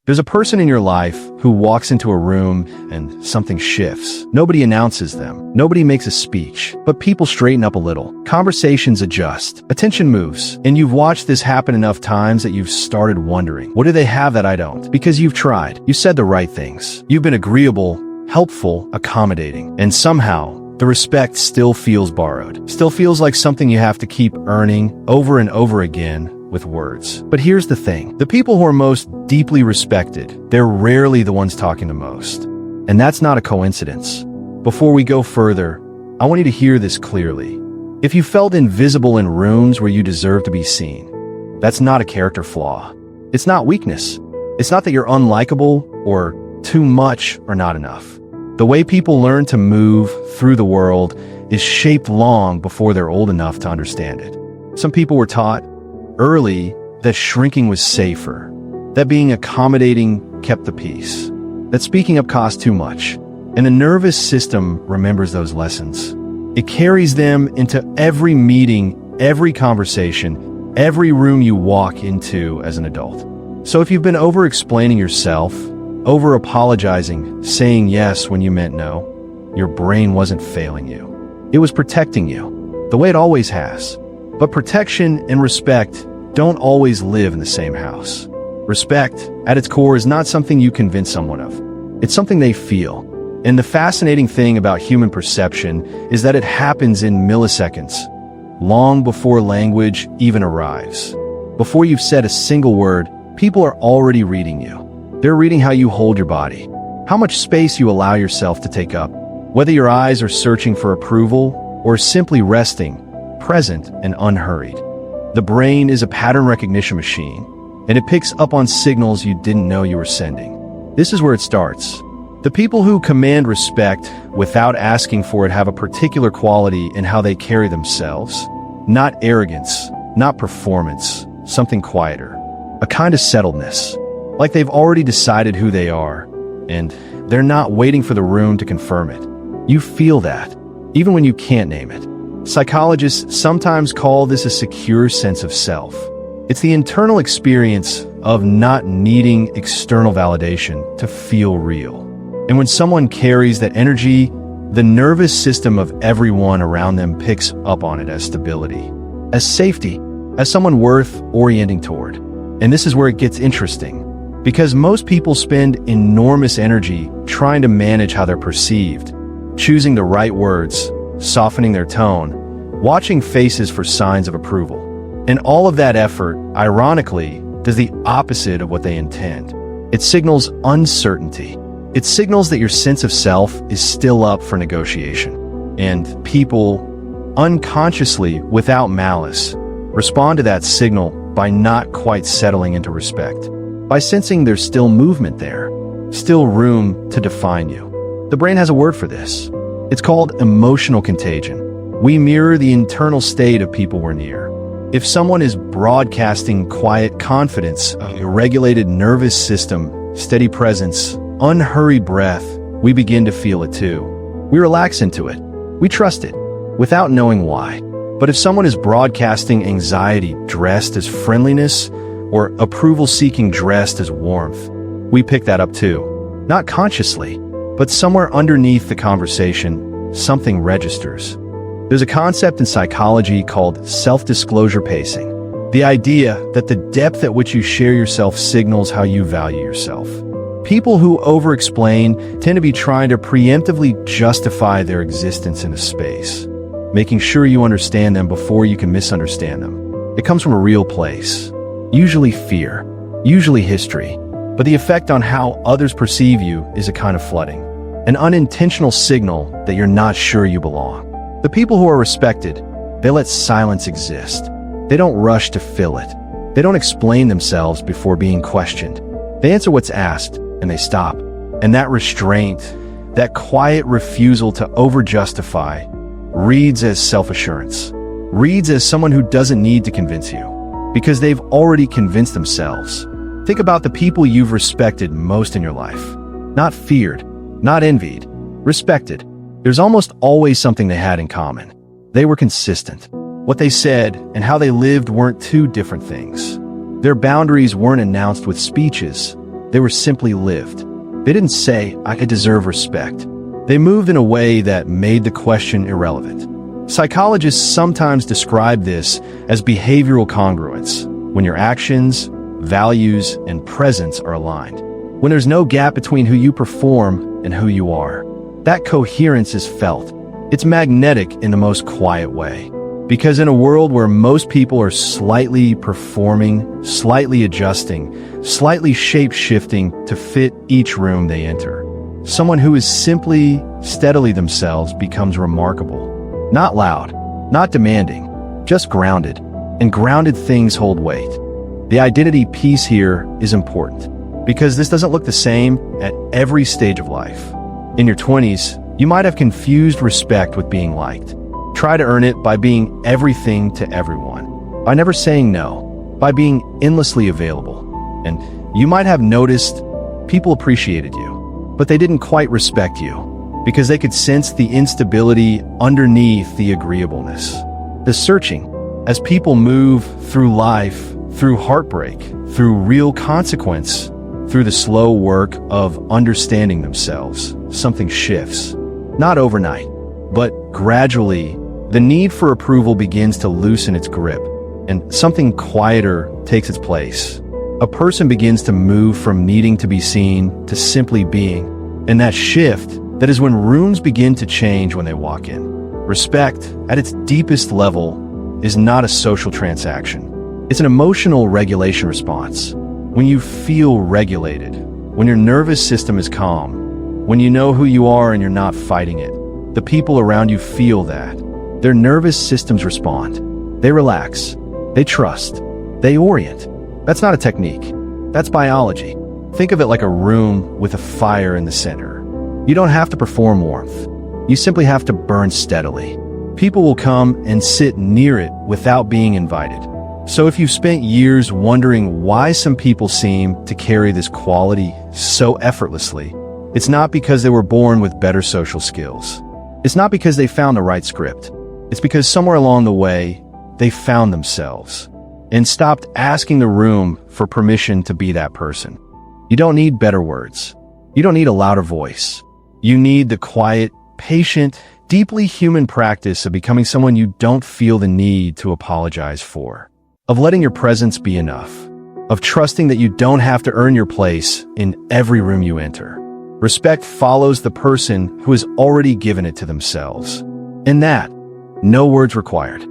There's a person in your life who walks into a room and something shifts. Nobody announces them. Nobody makes a speech, but people straighten up a little. Conversations adjust. Attention moves. And you've watched this happen enough times that you've started wondering, what do they have that I don't? Because you've tried. You said the right things. You've been agreeable, helpful, accommodating. And somehow, the respect still feels borrowed. Still feels like something you have to keep earning over and over again with words. But here's the thing. The people who are most deeply respected, they're rarely the ones talking the most. And that's not a coincidence. Before we go further, I want you to hear this clearly. If you felt invisible in rooms where you deserve to be seen, that's not a character flaw. It's not weakness. It's not that you're unlikable or too much or not enough. The way people learn to move through the world is shaped long before they're old enough to understand it. Some people were taught early that shrinking was safer, that being accommodating kept the peace, that speaking up cost too much. And the nervous system remembers those lessons. It carries them into every meeting, every conversation, every room you walk into as an adult. So if you've been over-explaining yourself, over-apologizing, saying yes when you meant no, your brain wasn't failing you. It was protecting you, the way it always has. But protection and respect don't always live in the same house. Respect, at its core, is not something you convince someone of. It's something they feel. And the fascinating thing about human perception is that it happens in milliseconds, long before language even arrives. Before you've said a single word, people are already reading you. They're reading how you hold your body, how much space you allow yourself to take up, whether your eyes are searching for approval or simply resting, present and unhurried. The brain is a pattern recognition machine, and it picks up on signals you didn't know you were sending. This is where it starts. The people who command respect without asking for it have a particular quality in how they carry themselves. Not arrogance, not performance, something quieter. A kind of settledness, like they've already decided who they are, and they're not waiting for the room to confirm it. You feel that, even when you can't name it. Psychologists sometimes call this a secure sense of self. It's the internal experience of not needing external validation to feel real. And when someone carries that energy, the nervous system of everyone around them picks up on it as stability, as safety, as someone worth orienting toward. And this is where it gets interesting, because most people spend enormous energy trying to manage how they're perceived, choosing the right words, softening their tone, watching faces for signs of approval. And all of that effort, ironically, does the opposite of what they intend. It signals uncertainty. It signals that your sense of self is still up for negotiation. And people, unconsciously, without malice, respond to that signal by not quite settling into respect, by sensing there's still movement there, still room to define you. The brain has a word for this. It's called emotional contagion. We mirror the internal state of people we're near. If someone is broadcasting quiet confidence, a regulated nervous system, steady presence, unhurried breath, we begin to feel it too. We relax into it. We trust it, without knowing why. But if someone is broadcasting anxiety dressed as friendliness, or approval-seeking dressed as warmth, we pick that up too. Not consciously, but somewhere underneath the conversation, something registers. There's a concept in psychology called self-disclosure pacing. The idea that the depth at which you share yourself signals how you value yourself. People who over-explain tend to be trying to preemptively justify their existence in a space, making sure you understand them before you can misunderstand them. It comes from a real place, usually fear, usually history, but the effect on how others perceive you is a kind of flooding, an unintentional signal that you're not sure you belong. The people who are respected, they let silence exist. They don't rush to fill it. They don't explain themselves before being questioned. They answer what's asked, and they stop. And that restraint, that quiet refusal to over-justify, reads as self-assurance, reads as someone who doesn't need to convince you, because they've already convinced themselves. Think about the people you've respected most in your life. Not feared, not envied, respected. There's almost always something they had in common. They were consistent. What they said and how they lived weren't two different things. Their boundaries weren't announced with speeches. They were simply lived. They didn't say, "I deserve respect." They moved in a way that made the question irrelevant. Psychologists sometimes describe this as behavioral congruence, when your actions, values, and presence are aligned. When there's no gap between who you perform and who you are. That coherence is felt. It's magnetic in the most quiet way. Because in a world where most people are slightly performing, slightly adjusting, slightly shape-shifting to fit each room they enter, someone who is simply, steadily themselves becomes remarkable. Not loud, not demanding, just grounded. And grounded things hold weight. The identity piece here is important, because this doesn't look the same at every stage of life. In your 20s, you might have confused respect with being liked. Try to earn it by being everything to everyone, by never saying no, by being endlessly available. And you might have noticed people appreciated you, but they didn't quite respect you, because they could sense the instability underneath the agreeableness. The searching, as people move through life, through heartbreak, through real consequence, through the slow work of understanding themselves, something shifts. Not overnight, but gradually, the need for approval begins to loosen its grip, and something quieter takes its place. A person begins to move from needing to be seen to simply being, and that shift, that is when rooms begin to change when they walk in. Respect, at its deepest level, is not a social transaction. It's an emotional regulation response. When you feel regulated, when your nervous system is calm, when you know who you are and you're not fighting it, the people around you feel that. Their nervous systems respond. They relax. They trust. They orient. That's not a technique. That's biology. Think of it like a room with a fire in the center. You don't have to perform warmth. You simply have to burn steadily. People will come and sit near it without being invited. So if you've spent years wondering why some people seem to carry this quality so effortlessly, it's not because they were born with better social skills. It's not because they found the right script. It's because somewhere along the way, they found themselves and stopped asking the room for permission to be that person. You don't need better words. You don't need a louder voice. You need the quiet, patient, deeply human practice of becoming someone you don't feel the need to apologize for. Of letting your presence be enough. Of trusting that you don't have to earn your place in every room you enter. Respect follows the person who has already given it to themselves. In that, no words required.